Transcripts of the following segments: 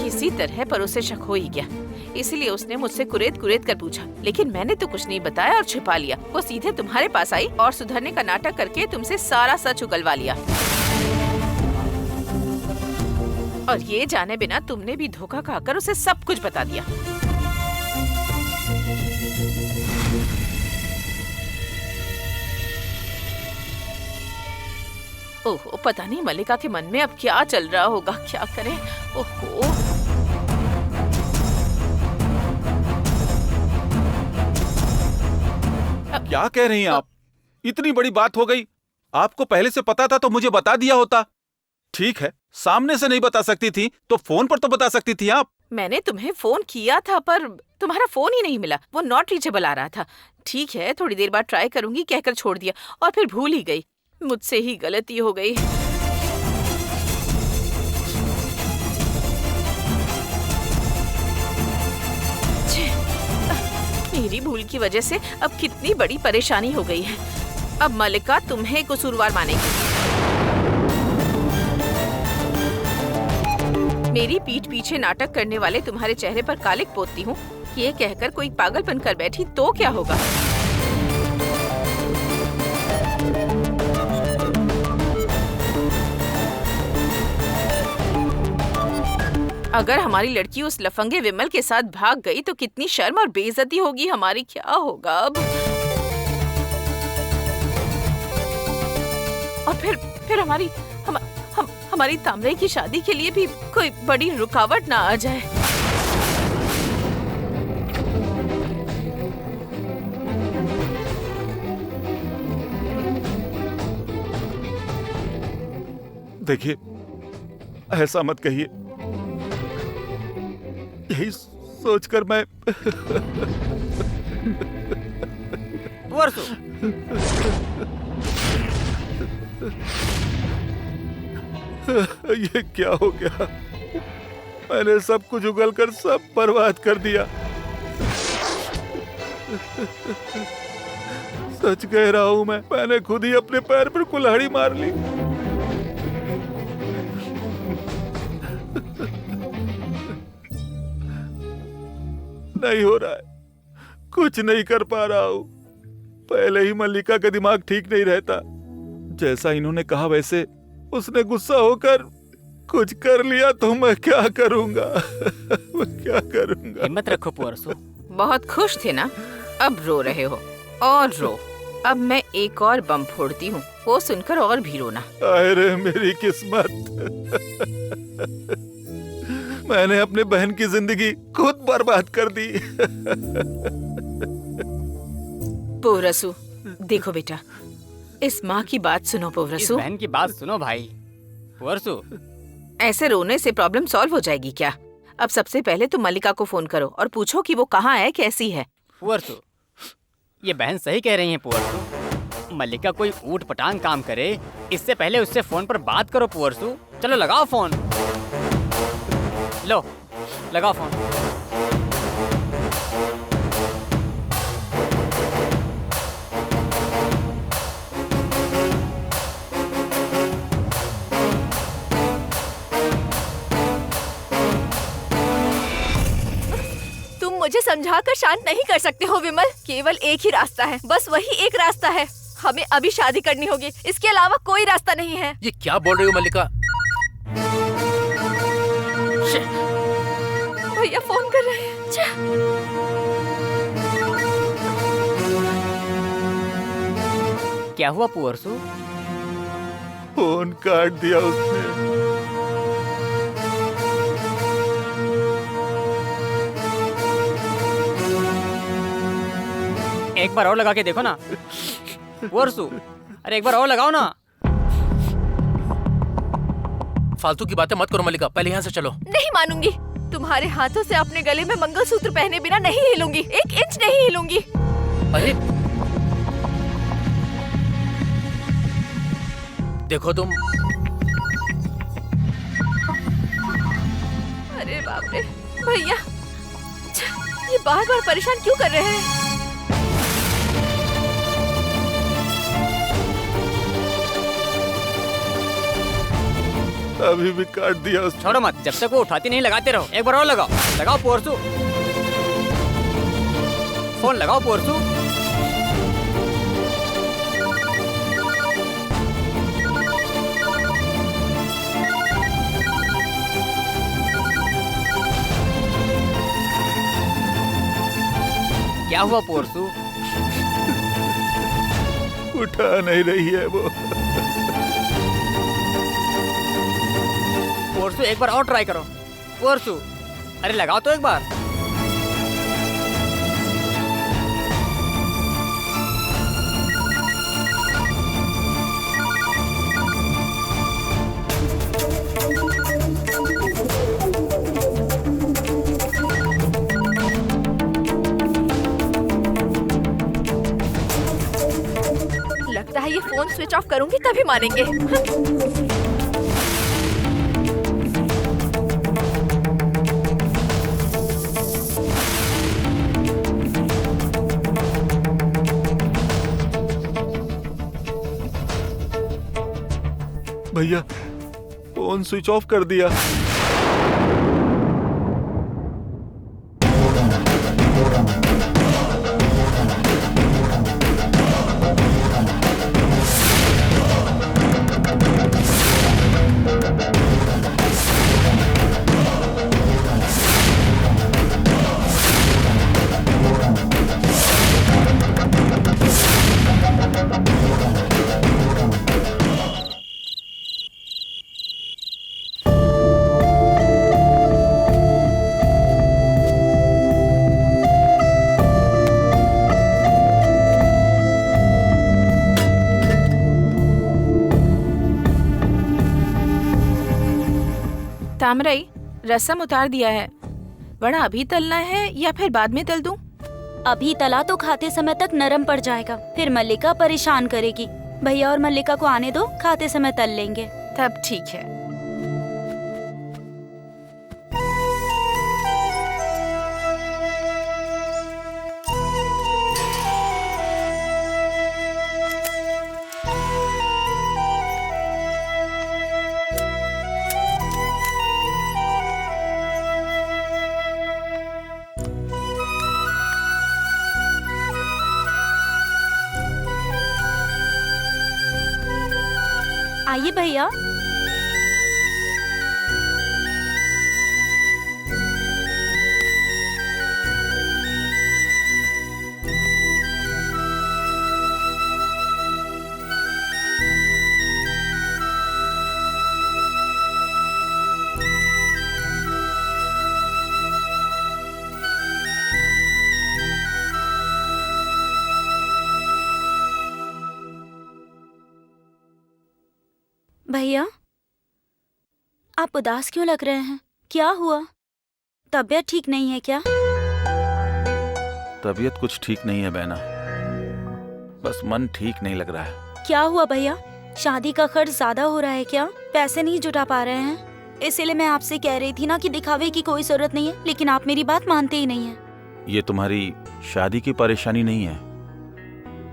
किसी तरह पर उसे शक हो ही गया, इसीलिए उसने मुझसे कुरेद कुरेद कर पूछा, लेकिन मैंने तो कुछ नहीं बताया और छिपा लिया। वो सीधे तुम्हारे पास आई और सुधरने का नाटक करके तुमसे सारा सच उगलवा लिया। और ये जाने बिना तुमने भी धोखा खाकर उसे सब कुछ बता दिया। ओहो, पता नहीं मल्लिका के मन में अब क्या चल रहा होगा, क्या करें। ओहो, क्या कह रही हैं आप? इतनी बड़ी बात हो गई, आपको पहले से पता था तो मुझे बता दिया होता। ठीक है, सामने से नहीं बता सकती थी तो फोन पर तो बता सकती थी आप। मैंने तुम्हें फोन किया था पर तुम्हारा फोन ही नहीं मिला, वो नॉट रीचेबल आ रहा था। ठीक है, थोड़ी देर बाद ट्राई करूंगी कहकर छोड़ दिया और फिर भूल ही गई। मुझसे ही गलती हो गई। मेरी भूल की वजह से अब कितनी बड़ी परेशानी हो गई है। अब मल्लिका तुम्हें कसूरवार मानेगी। मेरी पीठ पीछे नाटक करने वाले तुम्हारे चेहरे पर कालिक पोतती हूँ, ये कहकर कोई पागलपन कर बैठी तो क्या होगा। अगर हमारी लड़की उस लफंगे विमल के साथ भाग गई तो कितनी शर्म और बेइज्जती होगी हमारी। क्या होगा अब। और फिर हमारी तामरे की शादी के लिए भी कोई बड़ी रुकावट ना आ जाए। देखिए, ऐसा मत कहिए। यही सोचकर मैं वर्षो, ये क्या हो गया? मैंने सब कुछ उगल कर सब बर्बाद कर दिया। सच कह रहा हूं मैंने खुद ही अपने पैर पर कुल्हाड़ी मार ली। नहीं हो रहा है, कुछ नहीं कर पा रहा हूं। पहले ही मल्लिका का दिमाग ठीक नहीं रहता। जैसा इन्होंने कहा वैसे उसने गुस्सा होकर कुछ कर लिया तो मैं क्या करूंगा। मैं क्या करूंगा। हिम्मत रखो पुअर्सो। बहुत खुश थे ना, अब रो रहे हो और रो। अब मैं एक और बम फोड़ती हूँ, वो सुनकर और भी रोना। अरे मेरी किस्मत। मैंने अपने बहन की जिंदगी खुद बर्बाद कर दी। पोवरसु, देखो बेटा, इस माँ की बात सुनो पोवरसु। बहन की बात सुनो भाई। पुअर्सो, ऐसे रोने से प्रॉब्लम सॉल्व हो जाएगी क्या? अब सबसे पहले तुम मल्लिका को फोन करो और पूछो कि वो कहाँ है, कैसी है। पुअर्सो, ये बहन सही कह रही है पुअर्सो। मल्लिका कोई ऊट पटांग काम करे इससे पहले उससे फोन पर बात करो पुअर्सो। चलो लगाओ फोन। लो लगाओ फोन। तुम मुझे समझाकर शांत नहीं कर सकते हो विमल। केवल एक ही रास्ता है, बस वही एक रास्ता है। हमें अभी शादी करनी होगी, इसके अलावा कोई रास्ता नहीं है। ये क्या बोल रही हो मल्लिका? भैया फोन कर रहे हैं। क्या हुआ पुअर्सो? फोन काट दिया उसने। एक बार और लगा के देखो ना पुअर्सो। अरे एक बार और लगाओ ना। फालतू की बातें मत करो मल्लिका, पहले यहाँ से चलो। नहीं मानूंगी। तुम्हारे हाथों से अपने गले में मंगलसूत्र पहने बिना नहीं हिलूंगी, 1 इंच नहीं हिलूंगी। अरे देखो तुम। अरे बाप रे भैया, ये बार बार परेशान क्यों कर रहे हैं? अभी भी काट दिया उसने। छोड़ो मत, जब तक वो उठाती नहीं लगाते रहो। एक बार और लगाओ, लगाओ पोरसू, फोन लगाओ पोरसू। क्या हुआ पोरसू? उठा नहीं रही है वो। पोरसू एक बार और ट्राई करो पोरसू। अरे लगाओ तो एक बार। लगता है ये फोन स्विच ऑफ करूंगी तभी मानेंगे। भैया फोन स्विच ऑफ कर दिया। तामरई, रसम उतार दिया है। वड़ा अभी तलना है या फिर बाद में तल दूं? अभी तला तो खाते समय तक नरम पड़ जाएगा, फिर मल्लिका परेशान करेगी। भैया और मल्लिका को आने दो, खाते समय तल लेंगे। तब ठीक है। आइए भैया। भैया, आप उदास क्यों लग रहे हैं? क्या हुआ? तबीयत ठीक नहीं है क्या? तबीयत कुछ ठीक नहीं है बहना, बस मन ठीक नहीं लग रहा है। क्या हुआ भैया? शादी का खर्च ज्यादा हो रहा है क्या? पैसे नहीं जुटा पा रहे हैं? इसीलिए मैं आपसे कह रही थी ना कि दिखावे की कोई जरूरत नहीं है, लेकिन आप मेरी बात मानते ही नहीं हैं। ये तुम्हारी शादी की परेशानी नहीं है,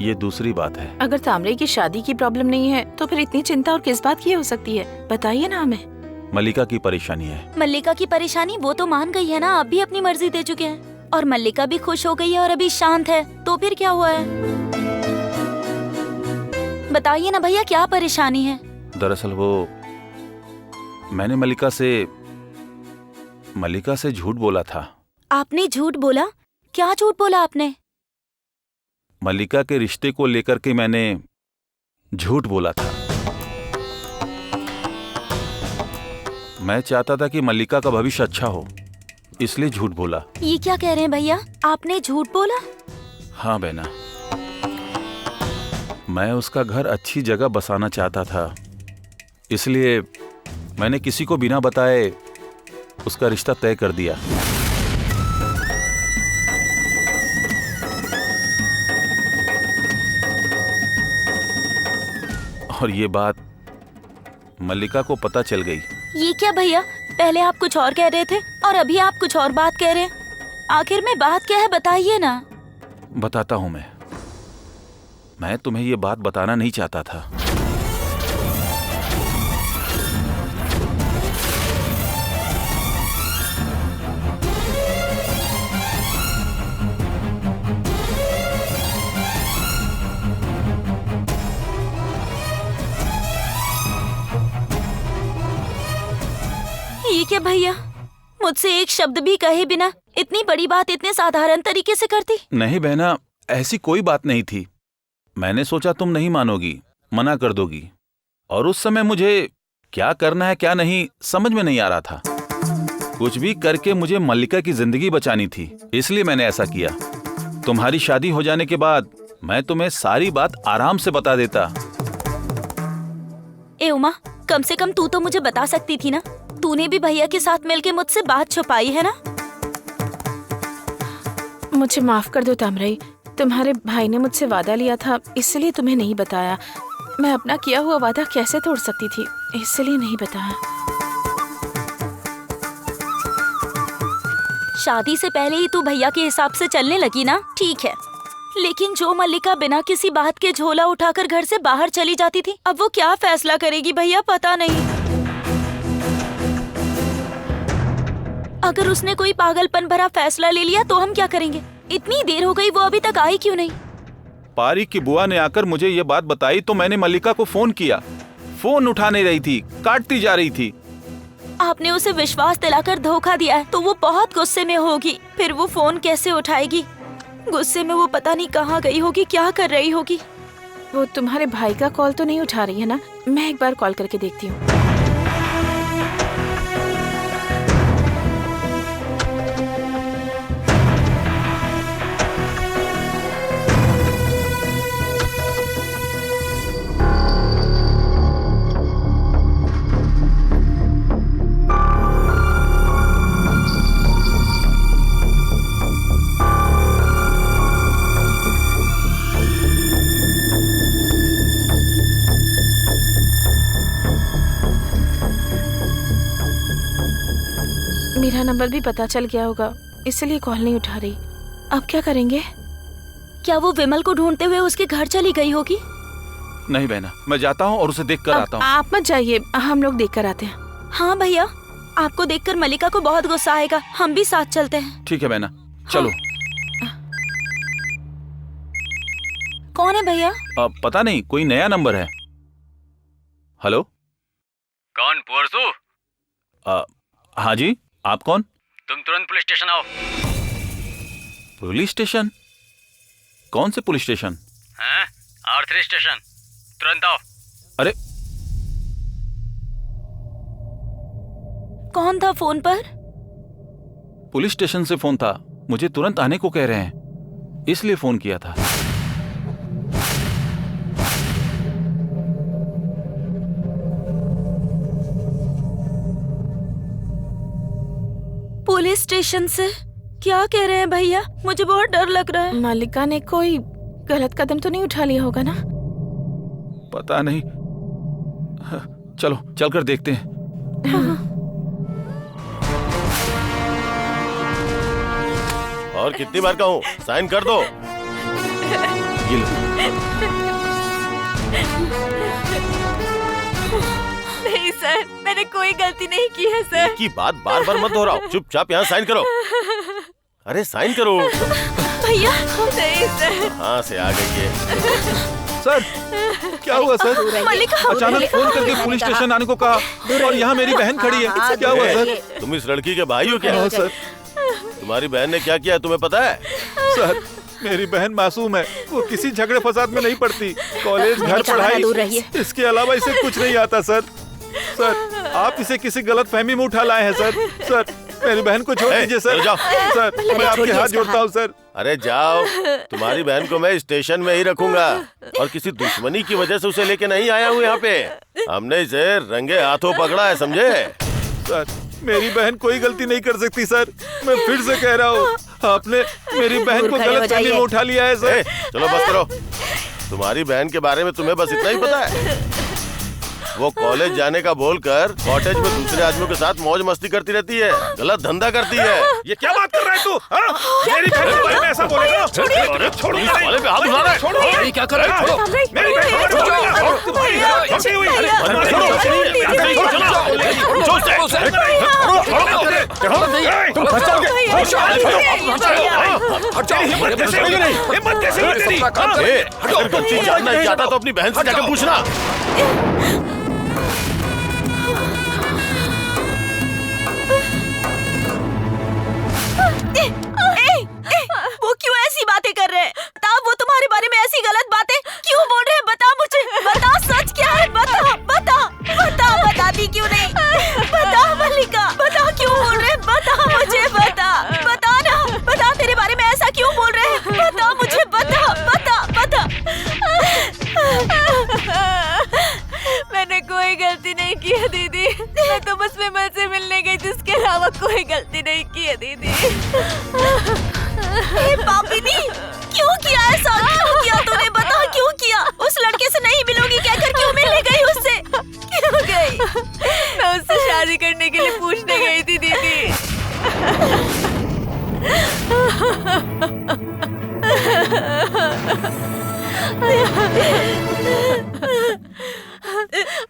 ये दूसरी बात है। अगर तामरे की शादी की प्रॉब्लम नहीं है तो फिर इतनी चिंता और किस बात की हो सकती है? बताइए ना हमें। मल्लिका की परेशानी है। मल्लिका की परेशानी वो तो मान गई है ना, आप भी अपनी मर्जी दे चुके हैं और मल्लिका भी खुश हो गई है और अभी शांत है, तो फिर क्या हुआ है? बताइए ना भैया, क्या परेशानी है? दरअसल वो मैंने मल्लिका से झूठ बोला था। आपने झूठ बोला? क्या झूठ बोला आपने? मल्लिका के रिश्ते को लेकर के मैंने झूठ बोला था। मैं चाहता था कि मल्लिका का भविष्य अच्छा हो, इसलिए झूठ बोला। ये क्या कह रहे हैं भैया, आपने झूठ बोला? हाँ बहना, मैं उसका घर अच्छी जगह बसाना चाहता था, इसलिए मैंने किसी को बिना बताए उसका रिश्ता तय कर दिया। और ये बात मल्लिका को पता चल गई। ये क्या भैया, पहले आप कुछ और कह रहे थे और अभी आप कुछ और बात कह रहे हैं। आखिर में बात क्या है, बताइए ना। बताता हूं मैं तुम्हें ये बात बताना नहीं चाहता था। ठीक है भैया, मुझसे एक शब्द भी कहे बिना इतनी बड़ी बात इतने साधारण तरीके से करती। नहीं बहना, ऐसी कोई बात नहीं थी। मैंने सोचा तुम नहीं मानोगी, मना कर दोगी, और उस समय मुझे क्या करना है क्या नहीं समझ में नहीं आ रहा था। कुछ भी करके मुझे मल्लिका की जिंदगी बचानी थी, इसलिए मैंने ऐसा किया। तुम्हारी शादी हो जाने के बाद मैं तुम्हें सारी बात आराम से बता देता। ए उमा, कम से कम तू तो मुझे बता सकती थी ना। तूने भी भैया के साथ मिलके मुझसे बात छुपाई है ना। मुझे माफ कर दो तामरई, तुम्हारे भाई ने मुझसे वादा लिया था, इसलिए तुम्हें नहीं बताया। मैं अपना किया हुआ वादा कैसे तोड़ सकती थी, इसलिए नहीं बताया। शादी से पहले ही तू भैया के हिसाब से चलने लगी ना, ठीक है। लेकिन जो मल्लिका बिना किसी बात के झोला उठाकर घर से बाहर चली जाती थी, अब वो क्या फैसला करेगी भैया पता नहीं। अगर उसने कोई पागलपन भरा फैसला ले लिया तो हम क्या करेंगे? इतनी देर हो गई, वो अभी तक आई क्यों नहीं? पारी की बुआ ने आकर मुझे ये बात बताई तो मैंने मल्लिका को फोन किया। फोन उठा नहीं रही थी, काटती जा रही थी। आपने उसे विश्वास दिलाकर धोखा दिया है तो वो बहुत गुस्से में होगी। फिर वो फोन कैसे उठाएगी? गुस्से में वो पता नहीं कहाँ गई होगी, क्या कर रही होगी। वो तुम्हारे भाई का कॉल तो नहीं उठा रही है ना? मैं एक बार कॉल करके देखती हूँ। मेरा नंबर भी पता चल गया होगा, इसलिए कॉल नहीं उठा रही। अब क्या करेंगे? क्या वो विमल को ढूंढते हुए उसके घर चली गई होगी? नहीं बहना, मैं जाता हूँ और उसे देख कर आता हूँ। आप मत जाइए, हम लोग देख कर आते हैं। हाँ भैया, आपको देखकर मल्लिका को बहुत गुस्सा आएगा, हम भी साथ चलते हैं। ठीक है बहना, चलो। कौन है भैया? पता नहीं, कोई नया नंबर है। हेलो, कौन पुअर्सू? हाँ जी, आप कौन? तुम तुरंत पुलिस स्टेशन आओ। Police station? कौन से पुलिस स्टेशन? हैं? R3 स्टेशन, तुरंत आओ। अरे कौन था फोन पर? पुलिस स्टेशन से फोन था, मुझे तुरंत आने को कह रहे हैं, इसलिए फोन किया था। पुलिस स्टेशन से? क्या कह रहे हैं भैया? मुझे बहुत डर लग रहा है। मल्लिका ने कोई गलत कदम तो नहीं उठा लिया होगा ना? पता नहीं, चलो चलकर देखते हैं। और कितनी बार कहूँ, साइन कर दो। ये लो। नहीं सर, मैंने कोई गलती नहीं की है सर। की बात बार बार मत दोहराओ, चुपचाप यहाँ साइन करो। अरे साइन करो। भैया नहीं सर। कहाँ से आ गई है? सर, क्या हुआ सर? मल्लिका, अचानक फोन करके पुलिस स्टेशन आने को कहा और यहाँ मेरी बहन खड़ी है। क्या हुआ सर? तुम इस लड़की के भाई हो क्या? हाँ सर। तुम्हारी बहन ने क्या किया तुम्हें पता है? सर, मेरी बहन मासूम है, वो किसी झगड़े फसाद में नहीं पड़ती। कॉलेज, घर, पढ़ाई, इसके अलावा इसे कुछ नहीं आता सर। सर, आप इसे किसी गलत फहमी में उठा लाए हैं सर। सर, मेरी बहन को छोड़ दीजिए सर। जाओ। सर, मैं आपके हाथ जोड़ता हूँ सर। अरे जाओ, तुम्हारी बहन को मैं स्टेशन में ही रखूंगा और किसी दुश्मनी की वजह से उसे लेके नहीं आया हूँ यहाँ पे। हमने इसे रंगे हाथों पकड़ा है, समझे? सर, मेरी बहन कोई गलती नहीं कर सकती सर। मैं फिर से कह रहा हूँ, आपने मेरी बहन को गलत फहमी में उठा लिया है सर। चलो बस करो। तुम्हारी बहन के बारे में तुम्हें बस इतना ही पता है? वो कॉलेज जाने का बोलकर कॉटेज में दूसरे आदमियों के साथ मौज मस्ती करती रहती है, गलत धंधा करती है। ये क्या बात कर रहा है तू? मेरी बहन के बारे में ऐसा बोलेगा? अरे छोड़ो, इस वाले पे हाथ उठा रहा है। छोड़ो, ये क्या कर रहे हो? छोड़ो। मेरी बहन को छोड़ो। तुम्हारी बहन फंसी हुई है। तुम फंस जाओगे। हिम्मत कैसे हुई तेरी? अगर कोई चीज जानना नहीं चाहता तो अपनी बहन से जाकर पूछना। मिलने गई थी, इसके अलावा कोई गलती नहीं की है दीदी। पापिनी, क्यों किया ऐसा? क्यों किया तूने? बता क्यों किया? उस लड़के से नहीं मिलोगी कहकर क्यों मिलने गई उससे? क्यों गई? मैं उससे शादी करने के लिए पूछने गई थी दीदी।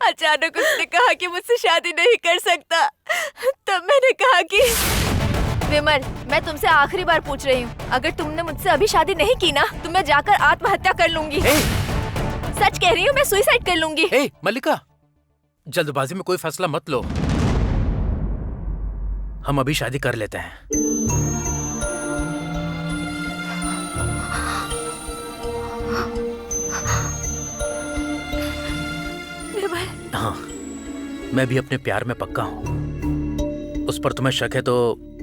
अचानक उसने कहा कि मुझसे शादी नहीं कर सकता। तब मैंने कहा कि विमल, मैं तुमसे आखिरी बार पूछ रही हूँ, अगर तुमने मुझसे अभी शादी नहीं की ना तो मैं जाकर आत्महत्या कर लूंगी। सच कह रही हूँ, मैं सुसाइड कर लूंगी। मल्लिका, जल्दबाजी में कोई फैसला मत लो। हम अभी शादी कर लेते हैं। हाँ, मैं भी अपने प्यार में पक्का हूँ। उस पर तुम्हें शक है तो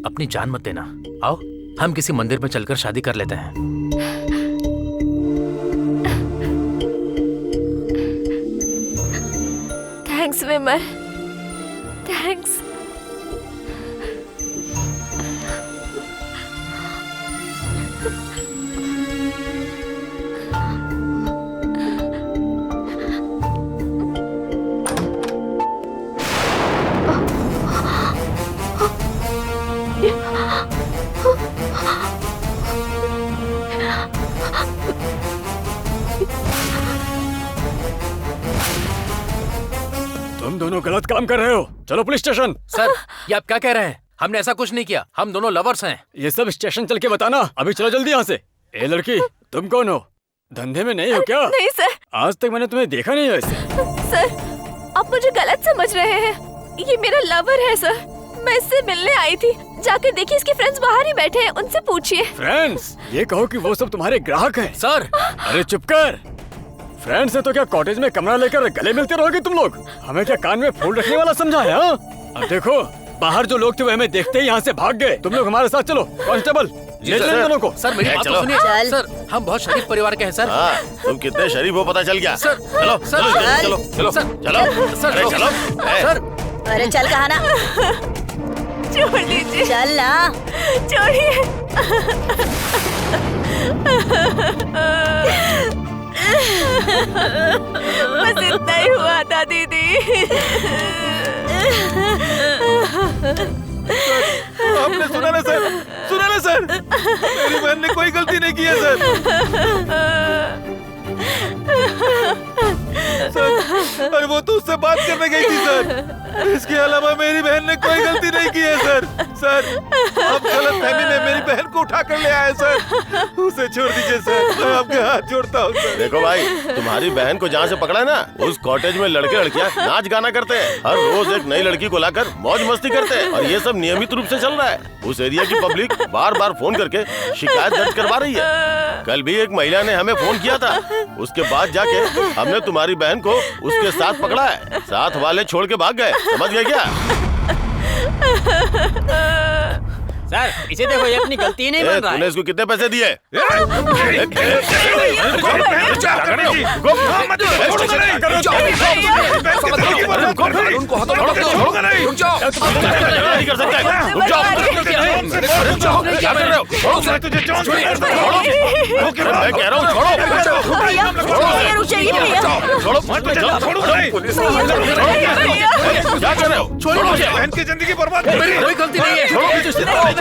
अपनी जान मत देना। आओ, हम किसी मंदिर में चलकर शादी कर लेते हैं। थैंक्स विमल, थैंक्स। तुम दोनों गलत काम कर रहे हो, चलो पुलिस स्टेशन। सर, ये आप क्या कह रहे हैं? हमने ऐसा कुछ नहीं किया, हम दोनों लवर्स हैं। ये सब स्टेशन चल के बताना। अभी चलो जल्दी यहाँ से। ए लड़की, तुम कौन हो? धंधे में नहीं हो क्या? नहीं सर। आज तक मैंने तुम्हें देखा नहीं है ऐसे। सर, आप मुझे गलत समझ रहे हैं। ये मेरा लवर है सर, मैं इससे मिलने आई थी। जाकर देखिए, इसके फ्रेंड्स बाहर ही बैठे हैं, उनसे पूछिए। फ्रेंड्स? ये कहो कि वो सब तुम्हारे ग्राहक हैं। सर, अरे चुप कर। फ्रेंड्स है तो क्या कॉटेज में कमरा लेकर गले मिलते रहोगे तुम लोग? हमें क्या कान में फूल रखने वाला समझा है? हाँ? अब देखो, बाहर जो लोग थे वो हमें देखते ही यहाँ से भाग गए। तुम लोग हमारे साथ चलो। कांस्टेबल, ले चलो दोनों को। सर, मेरी बात तो सुनिए। सर, हम बहुत शरीफ परिवार के हैं सर। हाँ, तुम कितने शरीफ हो पता चल गया। सर, चलो सर, चलो सर, चलो चलो सर, चलो सर, अरे चलो। सर, अरे चल कहा ना, छोड़ दीजिए। चल ना। छोड़िए। बस इतना ही हुआ था दीदी। आपने सुना ना सर, सुना ना सर, मेरी बहन ने कोई गलती नहीं की है सर। सर, अरे वो तो उससे बात करने गई थी सर। इसके अलावा मेरी बहन ने कोई गलती नहीं की है सर। सर, आप गलतफहमी में मेरी बहन को उठा कर ले आए सर। उसे छोड़ दीजिए सर, मैं आपके हाथ जोड़ता हूँ सर। देखो भाई, तुम्हारी बहन को जहाँ से पकड़ा है ना, उस कॉटेज में लड़के लड़कियाँ नाच गाना करते हैं। हर रोज एक नई लड़की को लाकर मौज मस्ती करते हैं और ये सब नियमित रूप से चल रहा है। उस एरिया की पब्लिक बार बार फोन करके शिकायत दर्ज करवा रही है। कल भी एक महिला ने हमें फोन किया था। उसके बाद जाके हमने तुम्हारी बहन को उसके साथ पकड़ा है। साथ वाले छोड़ के भाग गए, समझ गए क्या? सर, इसे देखो, ये अपनी गलती नहीं मान रहा तूने है। इसको कितने पैसे दिए? नहीं कर सकता। रुक जाओ। क्या कर रहे हो? मैं कह रहा हूँ छोड़ो। क्या कर रहे हो? छोड़ो मुझे। बहन की जिंदगी बर्बाद कर दी। कोई गलती नहीं है।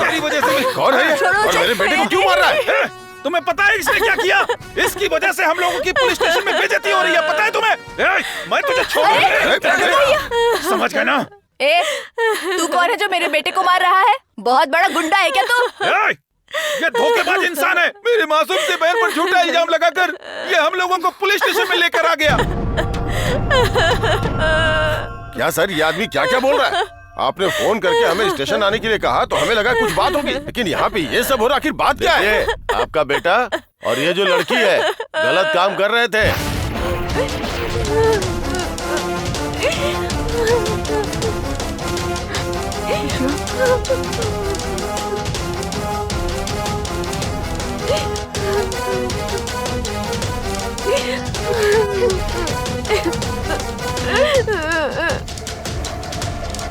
तेरी वजह से। कौन है ये? और मेरे बेटे को क्यों मार रहा है? तुम्हें पता है इसने क्या किया? इसकी वजह से हम लोगों की पुलिस स्टेशन में बेइज्जती हो रही है, पता है तुम्हें? मैं तुझे छोड़ समझ गए ना? ए, तू कौन है जो मेरे बेटे को मार रहा है? बहुत बड़ा गुंडा है क्या तू? ये धोखेबाज इंसान है। मेरी मासूम सी बहन पर झूठा इल्जाम लगाकर ये हम लोगों को पुलिस स्टेशन में लेकर आ गया। क्या सर, ये आदमी क्या क्या बोल रहा है? आपने फोन करके हमें स्टेशन आने के लिए कहा तो हमें लगा कुछ बात होगी, लेकिन यहाँ पे ये सब हो रहा, आखिर बात क्या है? आपका बेटा और ये जो लड़की है गलत काम कर रहे थे।